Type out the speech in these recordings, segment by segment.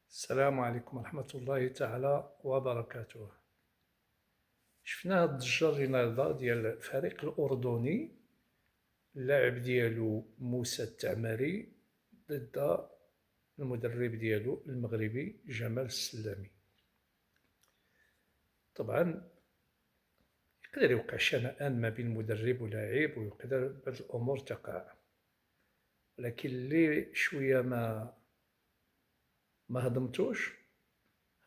السلام عليكم ورحمة الله تعالى وبركاته. شفنا هاد الضجة اللي ناضة ديال الفريق الأردني، اللاعب ديالو موسى التعماري ضد المدرب ديالو المغربي جمال السلامي. طبعا يقدر يوقع شنآن ما بين مدرب ولاعب، ويقدر هاد الأمور تقع، لكن اللي شوية ما هضمتوش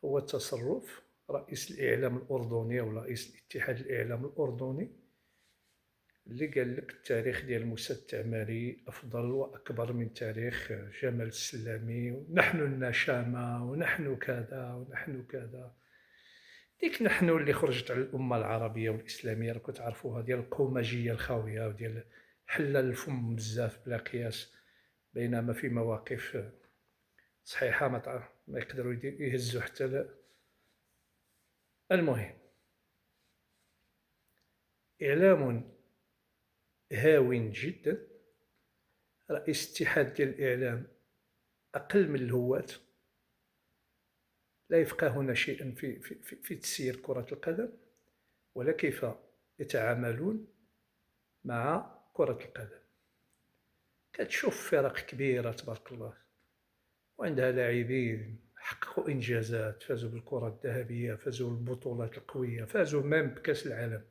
هو تصرف رئيس الإعلام الأردني أو رئيس اتحاد الإعلام الأردني، اللي قال لك التاريخ ديال موسى التعماري أفضل وأكبر من تاريخ جمال السلامي، ونحن النشامة ونحن كذا ونحن كذا. ديك نحن اللي خرجت على الأمة العربية والإسلامية راكم تعرفوها، ديال القومجية الخاوية وديال حلال الفم بزاف بلا قياس، بينما في مواقف صحيحة ما يقدروا يهزوا حتى المهم، إعلام هاو جدا. رئيس اتحاد ديال الإعلام أقل من الهواة، لا يفقهون شيئا في تسيير كرة القدم ولا كيف يتعاملون مع كرة القدم. كتشوف فرق كبيرة تبارك الله وعندها لاعبين حققوا إنجازات، فازوا بالكرة الذهبية، فازوا بالبطولات القوية، فازوا مام بكأس العالم،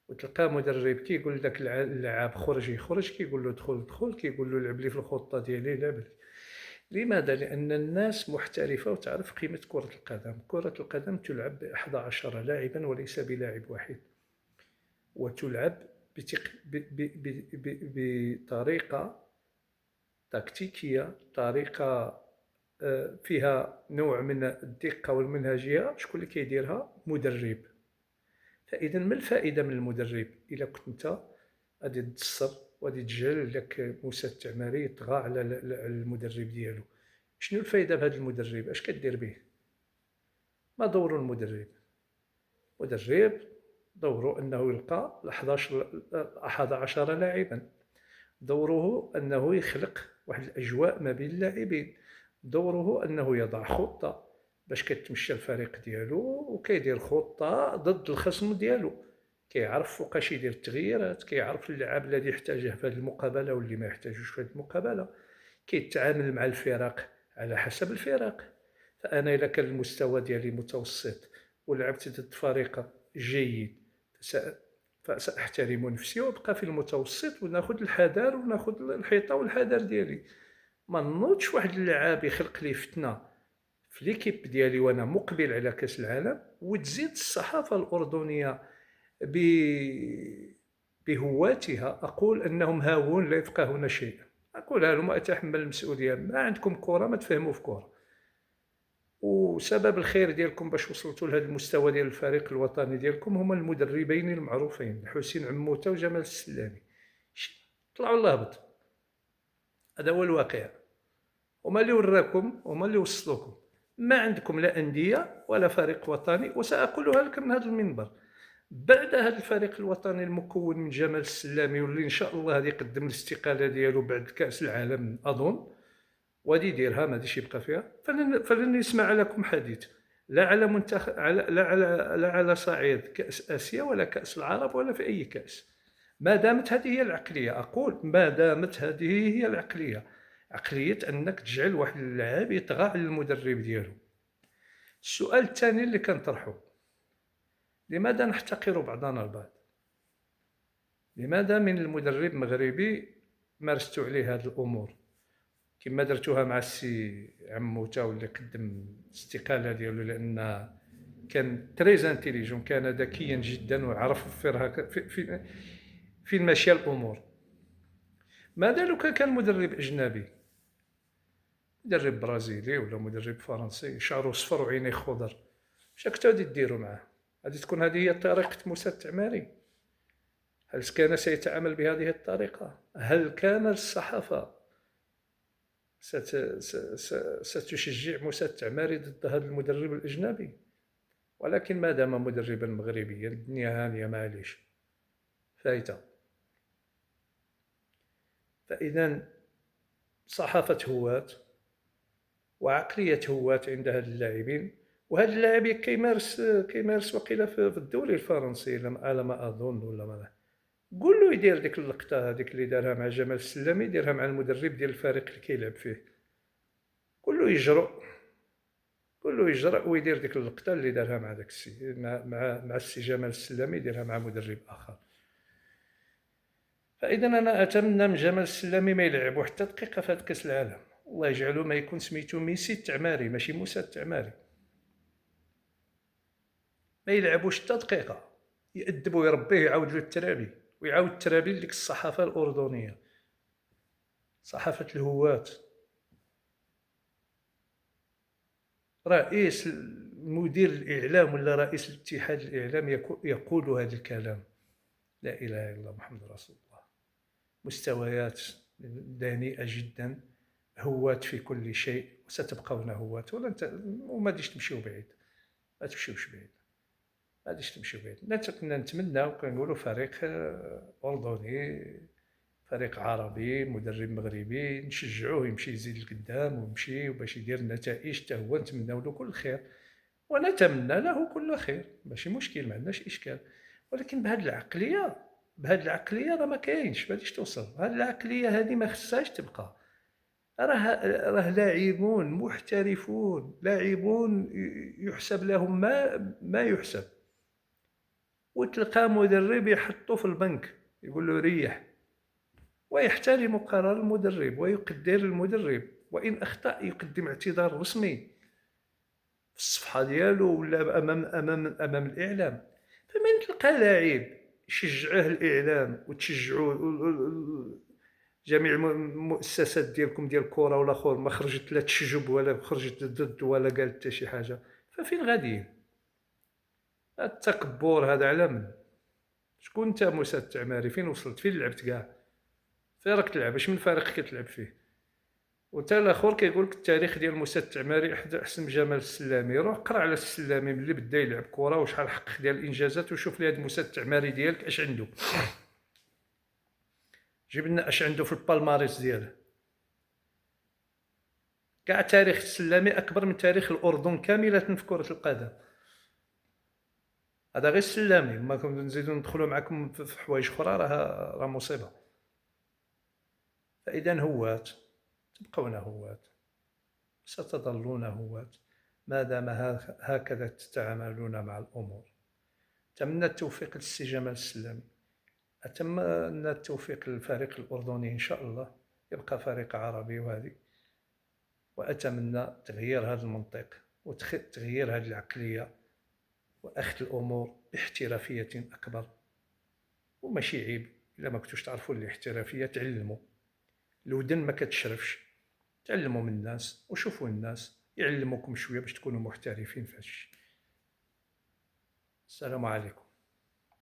وتلقى مدرب كيقول لك اللاعب خرج يخرج، كيقول له دخل دخل، كيقول له لعب لي في الخطة ديالي لعب لي. لماذا؟ لأن الناس محترفة وتعرف قيمة كرة القدم. كرة القدم تلعب ب11 لاعبا وليس بلاعب واحد، وتلعب بطريقة تكتيكية، طريقة فيها نوع من الدقة والمنهجية. شكون اللي كيديرها؟ مدرب. فإذا ما الفائدة من المدرب إلا كنت أنت غادي تدصر وغادي تجعل لك موسى التعماري يطغى على المدرب ديالو؟ شنو الفائدة بهذا المدرب؟ اش كدير به؟ ما دور المدرب؟ مدرب دوره أنه يلقى 11 لاعبا، دوره أنه يخلق واحد الأجواء ما بين اللاعبين، دوره أنه يضع خطة باش كتمشى الفريق ديالو، وكيدير خطة ضد الخصم ديالو، كيعرف فوقاش يدير التغييرات، كيعرف اللعاب الذي يحتاجه في هذه المقابلة واللي ما يحتاجوش في هذه المقابلة، كيتعامل مع الفرق على حسب الفرق. فأنا إذا كان المستوى ديالي متوسط ولعبت ضد فريق جيد فسأحترم نفسي وأبقى في المتوسط، وناخذ الحذر وناخذ الحيطة والحذر ديالي. ما نوضش واحد اللعاب يخلق لي فتنة في ليكيب ديالي وأنا مقبل على كأس العالم، وتزيد الصحافة الأردنية بهواتها أقول أنهم هاوون لا يفقهون شيئا. أقولها لهم وأتحمل المسؤولية. ما عندكم كرة ما تفهموا في كرة، وسبب الخير ديالكم باش وصلتوا لهذا المستوى ديال الفريق الوطني ديالكم هما المدربين المعروفين حسين عموته وجمال السلامي. طلعوا الهبط، هذا هو الواقع. هما اللي وراكم، هما اللي وصلوكم. ما عندكم لا أندية ولا فريق وطني. وسأقولها لك من هذا المنبر، بعد هذا الفريق الوطني المكون من جمال السلامي، واللي ان شاء الله غادي يقدم الاستقاله ديالو بعد كاس العالم اظن، وغادي يديرها ما غاديش يبقى فيها، فلن يسمع لكم حديث لا على منتخب، لا على صعيد كاس اسيا ولا كاس العرب ولا في اي كاس. ما دامت هذه هي العقليه، اقول ما دامت هذه هي العقليه، عقليه انك تجعل واحد اللاعب يطغى على المدرب ديالو. السؤال الثاني اللي كنطرحه، لماذا نحتقر بعضنا البعض؟ لماذا من المدرب مغربي مارستوا عليه هذه الامور كما درتوها مع السي عموته واللي قدم الاستقاله ديالو، لان كان تريز انتيليجون، كان ذكيا جدا وعرف فين ماشيه الامور. ماذا لو كان مدرب اجنبي، مدرب برازيلي ولا مدرب فرنسي شعره صفر وعينيه خضر، واش كنتو غادي ديروا معاه؟ غادي تكون هذه هي طريقه موسى التعماري؟ هل كان سيتعامل بهذه الطريقة؟ هل كان الصحافة ستشجع موسى التعماري ضد هذا المدرب الأجنبي؟ ولكن ما دام مدربا مغربيا الدنيا هانية، معليش فايتة. فإذا صحافة هواة وعقلية هواة عند هاد اللاعبين. وهذا اللاعب كيمارس وقيلا في الدوري الفرنسي على ما أظن، ولا ما. قول له يدير ديك اللقطة هذيك اللي دارها مع جمال السلامي، يديرها مع المدرب ديال الفريق اللي كيلعب فيه. قول له يجرأ ويدير ديك اللقطة اللي دارها مع داك السي مع السي جمال السلامي، يديرها مع مدرب آخر. فإذا أنا أتمنى من جمال السلامي ما يلعب حتى دقيقة في هاد كأس العالم، الله يجعله ما يكون سميتو ميسي التعماري ماشي موسى التعماري. ما يلعبوش حتى دقيقة، يأدبو يربيه، يعاود له الترابي، ويعاود الترابي لديك الصحافة الأردنية، صحافة الهواة. رئيس مدير الإعلام ولا رئيس الاتحاد الإعلام يقول هذا الكلام؟ لا إله إلا الله محمد رسول الله. مستويات دنيئة جدا، هواة في كل شيء، وستبقون هواة وما غاديش تمشيو بعيد، ما تمشيوش بعيد، ما غاديش تمشيو بعيد. كنا نتمناو كنقولوا فريق أردني، فريق عربي، مدرب مغربي، نشجعوه يمشي يزيد لقدام ويمشي باش يدير النتائج، حتى هو نتمناو له كل خير ونتمنى له كل خير، ماشي مشكل، ما عندناش اشكال. ولكن بهذه العقليه راه ما كاينش، ما غاديش توصل. هذه العقليه هذه ما خصهاش تبقى. راه لاعبون محترفون، لاعبون يحسب لهم ما يحسب، وتلقى مدرب يحطو في البنك يقول له ريح، ويحترم قرار المدرب ويقدر المدرب، وإن أخطأ يقدم اعتذار رسمي في الصفحة ديالو ولا أمام الإعلام. فمن تلقى لاعب يشجعه الإعلام وتشجعوا جميع المؤسسات ديالكم ديال الكرة، والآخر ما خرجت لا تشجب ولا خرجت ضد ولا قالت حتى شي حاجة، ففين غاديين؟ التكبر هذا على من؟ شكون انت موسى التعماري؟ فين وصلت؟ فين لعبت كاع؟ فين راك تلعب؟ اش من فريق كتلعب فيه؟ وتا الاخر كيقول لك التاريخ ديال موسى التعماري احسن من جمال السلامي. روح قرا على السلامي ملي بدا يلعب كره وشحال حقق ديال الانجازات، وشوف لي هذا موسى التعماري ديالك اش عنده، جيب لنا اش عنده في البالماريس دياله. كاع تاريخ السلامي اكبر من تاريخ الاردن كامله في كره القدم. هذا غير السلامي، ما نزيدو ندخلوا معكم في حوايج اخرى راه مصيبه. فاذا هواة، تبقون هواة، ستظلون هواة ما دام هكذا تتعاملون مع الامور. اتمنى التوفيق للسي جمال السلامي، اتمنى التوفيق للفريق الاردني ان شاء الله يبقى فريق عربي وهذه، واتمنى تغيير هذا المنطق وتغيير هذه العقليه واخذ الامور باحترافيه اكبر. وماشي عيب الا ما كنتوش تعرفوا الاحترافيه، تعلموا. الودن ما كتشرفش، تعلموا من الناس وشوفوا الناس يعلموكم شويه باش تكونوا محترفين في هذا الشيء. السلام عليكم.